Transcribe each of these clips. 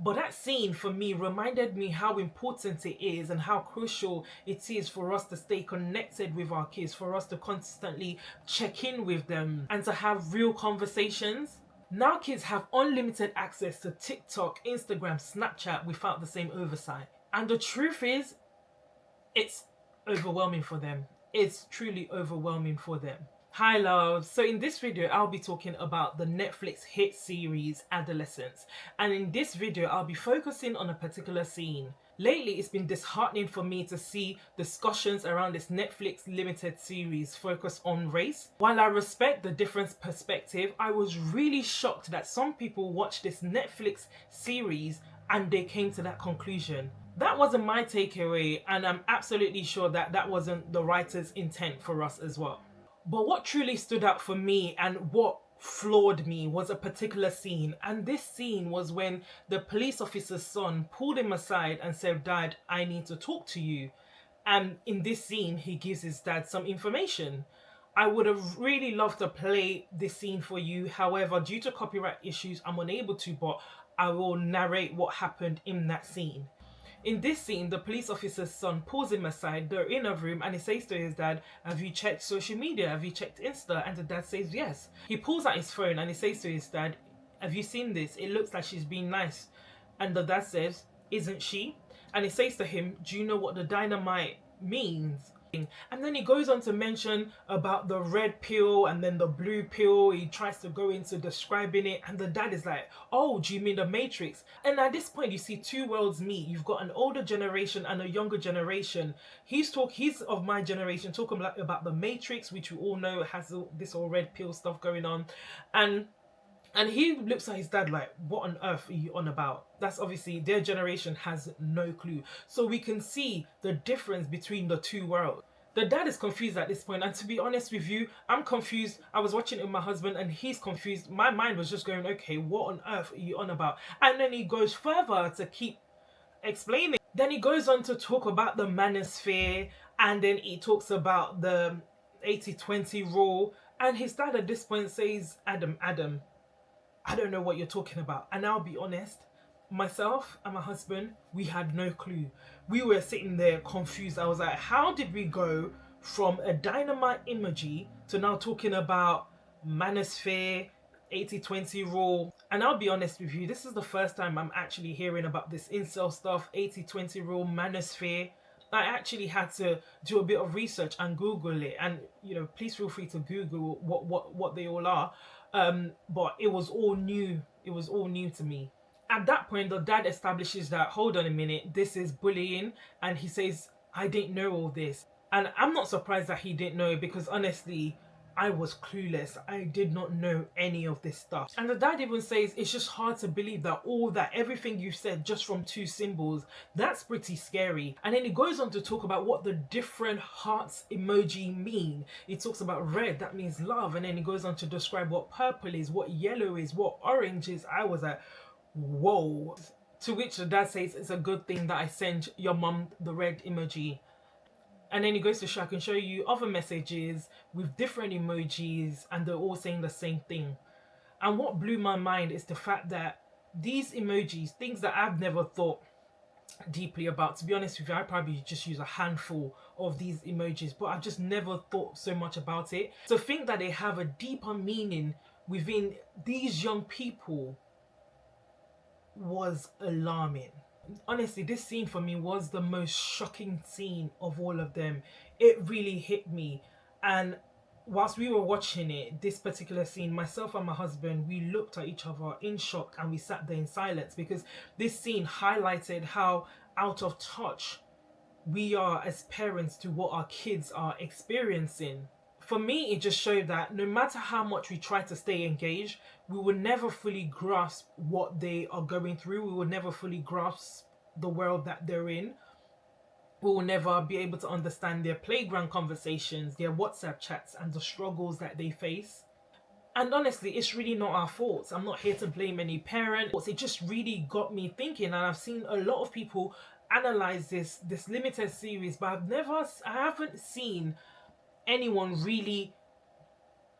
But that scene for me reminded me how important it is and how crucial it is for us to stay connected with our kids, for us to constantly check in with them and to have real conversations. Now kids have unlimited access to TikTok, Instagram, Snapchat without the same oversight. And the truth is, it's overwhelming for them. It's truly overwhelming for them. Hi loves, so in this video I'll be talking about the Netflix hit series Adolescence, and in this video I'll be focusing on a particular scene. Lately it's been disheartening for me to see discussions around this Netflix limited series focus on race. While I respect the different perspective, I was really shocked that some people watched this Netflix series and they came to that conclusion. That wasn't my takeaway, and I'm absolutely sure that that wasn't the writer's intent for us as well. But what truly stood out for me and what floored me was a particular scene, and this scene was when the police officer's son pulled him aside and said, "Dad, I need to talk to you." And in this scene he gives his dad some information. I would have really loved to play this scene for you, however due to copyright issues I'm unable to, but I will narrate what happened in that scene. In this scene, the police officer's son pulls him aside. They're in a room and he says to his dad, "Have you checked social media? Have you checked Insta?" And the dad says yes. He pulls out his phone and he says to his dad, "Have you seen this? It looks like she's being nice." And the dad says, "Isn't she?" And he says to him, "Do you know what the dynamite means?" And then he goes on to mention about the red pill and then the blue pill. He tries to go into describing it, and the dad is like, "Oh, do you mean the Matrix?" And at this point you see two worlds meet. You've got an older generation and a younger generation. He's of my generation, talking about the Matrix, which we all know has this all red pill stuff going on, and he looks at his dad like, "What on earth are you on about?" That's obviously their generation has no clue. So we can see the difference between the two worlds. The dad is confused at this point, and to be honest with you, I'm confused. I was watching it with my husband and he's confused. My mind was just going, okay, what on earth are you on about? And then he goes further to keep explaining. Then he goes on to talk about the manosphere, and then he talks about the 80-20 rule. And his dad at this point says, Adam, I don't know what you're talking about." And I'll be honest, myself and my husband, we had no clue. We were sitting there confused. I was like, how did we go from a dynamite emoji to now talking about manosphere, 80-20 rule? And I'll be honest with you, this is the first time I'm actually hearing about this incel stuff, 80-20 rule, manosphere. I actually had to do a bit of research and Google it, and please feel free to Google what they all are. But it was all new. It was all new to me. At that point, the dad establishes that, hold on a minute, this is bullying, and he says, "I didn't know all this." And I'm not surprised that he didn't know, because honestly, I was clueless. I did not know any of this stuff. And the dad even says, "It's just hard to believe that everything you've said just from two symbols, that's pretty scary." And then he goes on to talk about what the different hearts emoji mean. He talks about red, that means love. And then he goes on to describe what purple is, what yellow is, what orange is. I was like, whoa. To which the dad says, "It's a good thing that I sent your mom the red emoji." And then he goes to show, "I can show you other messages with different emojis and they're all saying the same thing." And what blew my mind is the fact that these emojis, things that I've never thought deeply about. To be honest with you, I probably just use a handful of these emojis, but I've just never thought so much about it. To think that they have a deeper meaning within these young people was alarming. Honestly, this scene for me was the most shocking scene of all of them. It really hit me. And whilst we were watching it, this particular scene, myself and my husband, we looked at each other in shock and we sat there in silence, because this scene highlighted how out of touch we are as parents to what our kids are experiencing. For me, it just showed that no matter how much we try to stay engaged, we will never fully grasp what they are going through. We will never fully grasp the world that they're in. We will never be able to understand their playground conversations, their WhatsApp chats, and the struggles that they face. And honestly, it's really not our fault. I'm not here to blame any parent. It just really got me thinking, and I've seen a lot of people analyze this limited series, but I haven't seen anyone really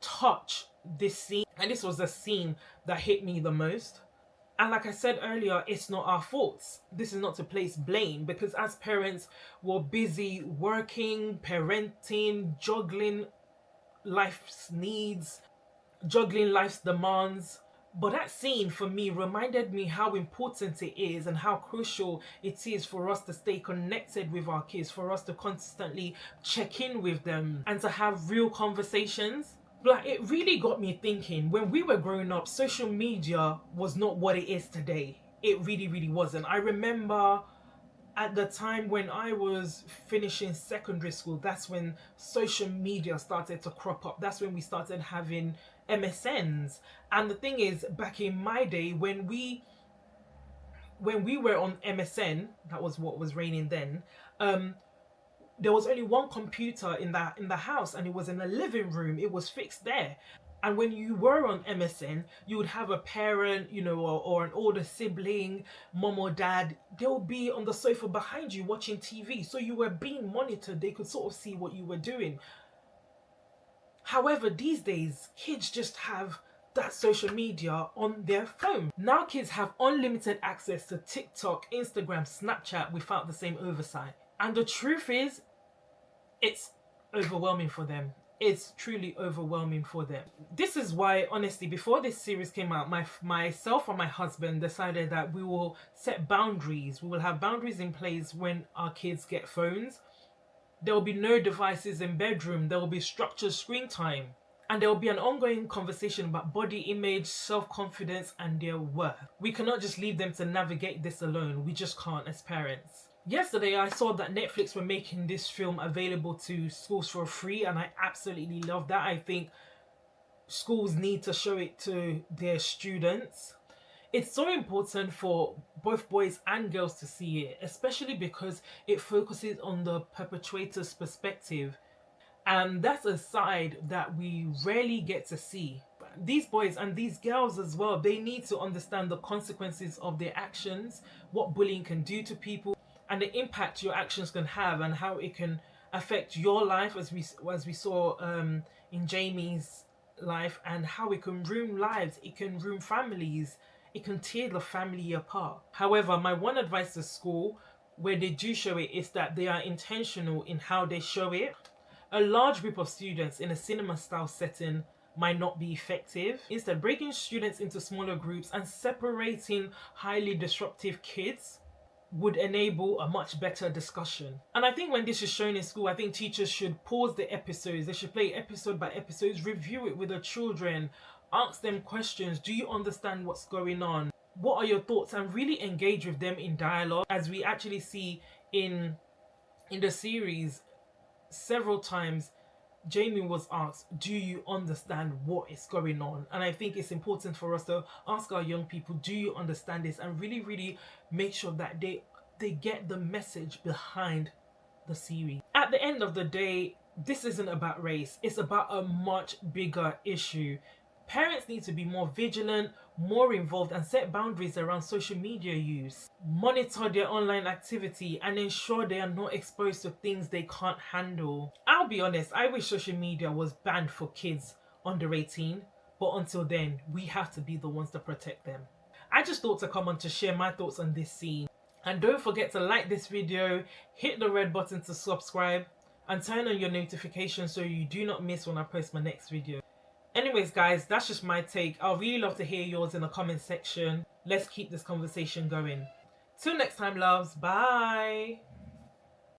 touch this scene. And this was the scene that hit me the most. And like I said earlier, it's not our faults. This is not to place blame, because as parents, we're busy working, parenting, juggling life's needs, juggling life's demands. But that scene for me reminded me how important it is and how crucial it is for us to stay connected with our kids, for us to constantly check in with them and to have real conversations. Like, it really got me thinking, when we were growing up, social media was not what it is today. It really, really wasn't. I remember at the time when I was finishing secondary school, that's when social media started to crop up. That's when we started having MSNs. And the thing is, back in my day, when we were on MSN, that was what was reigning then. There was only one computer in the house, and it was in the living room. It was fixed there. And when you were on MSN, you would have a parent, or an older sibling, mom or dad. They'll be on the sofa behind you watching TV. So you were being monitored. They could sort of see what you were doing. However, these days, kids just have that social media on their phone. Now kids have unlimited access to TikTok, Instagram, Snapchat without the same oversight. And the truth is, it's overwhelming for them. It's truly overwhelming for them. This is why, honestly, before this series came out, myself and my husband decided that we will set boundaries. We will have boundaries in place when our kids get phones. There will be no devices in bedroom. There will be structured screen time. And there will be an ongoing conversation about body image, self-confidence, and their worth. We cannot just leave them to navigate this alone. We just can't as parents. Yesterday, I saw that Netflix were making this film available to schools for free, and I absolutely love that. I think schools need to show it to their students. It's so important for both boys and girls to see it, especially because it focuses on the perpetrator's perspective. And that's a side that we rarely get to see. These boys and these girls as well, they need to understand the consequences of their actions, what bullying can do to people, and the impact your actions can have, and how it can affect your life, as we saw in Jamie's life, and how it can ruin lives, it can ruin families, it can tear the family apart. However, my one advice to school, where they do show it, is that they are intentional in how they show it. A large group of students in a cinema style setting might not be effective. Instead, breaking students into smaller groups and separating highly disruptive kids would enable a much better discussion. And I think when this is shown in school, I think teachers should pause the episodes. They should play episode by episodes, review it with the children, ask them questions. Do you understand what's going on? What are your thoughts? And really engage with them in dialogue. As we actually see in the series, several times Jamie was asked, do you understand what is going on? And I think it's important for us to ask our young people, do you understand this? And really, really make sure that they get the message behind the series. At the end of the day, this isn't about race. It's about a much bigger issue. Parents need to be more vigilant, more involved, and set boundaries around social media use. Monitor their online activity and ensure they are not exposed to things they can't handle. I'll be honest, I wish social media was banned for kids under 18, but until then, we have to be the ones to protect them. I just thought to come on to share my thoughts on this scene. And don't forget to like this video, hit the red button to subscribe, and turn on your notifications so you do not miss when I post my next video. Anyways guys, that's just my take. I'll really love to hear yours in the comment section. Let's keep this conversation going. Till next time, loves. Bye.